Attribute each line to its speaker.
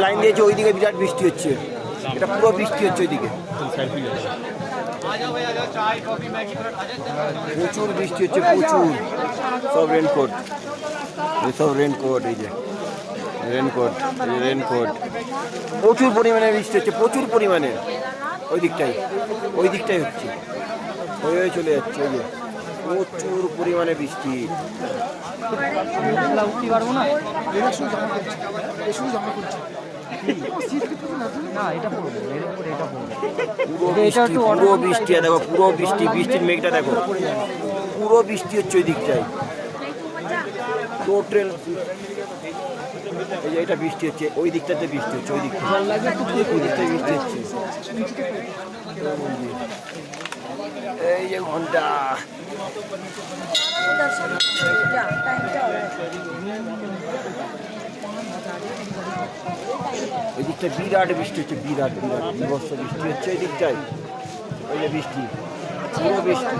Speaker 1: Line দিয়েছে, ওইদিকে বিরাট বৃষ্টি হচ্ছে, এটা পুরো বৃষ্টি হচ্ছে ওইদিকে, প্রচুর বৃষ্টি হচ্ছে, প্রচুর। সব রেনকোট, সব রেনকোট, এই যে রেনকোট, রেনকোট। প্রচুর পরিমাণে বৃষ্টি হচ্ছে, প্রচুর পরিমাণে। ওই দিকটাই হচ্ছে, ওই চলে যাচ্ছে, ওই যে প্রচুর পরিমাণে বৃষ্টি। পুরো বৃষ্টি, দেখো পুরো বৃষ্টি, বৃষ্টির মেঘটা দেখো, পুরো বৃষ্টি হচ্ছে ওই দিকটাই টোটাল। এই যে এটা বৃষ্টি হচ্ছে, ওই দিকটাতে বৃষ্টি হচ্ছে, ওই দিকটায় বৃষ্টি হচ্ছে। এই যে ঘন্টা, ওই দিকটা বিরাট বৃষ্টি হচ্ছে, বিরাট বিরাট বিভৎস বৃষ্টি হচ্ছে ওই দিকটায়। ওই যে বৃষ্টি, পুরো বৃষ্টি।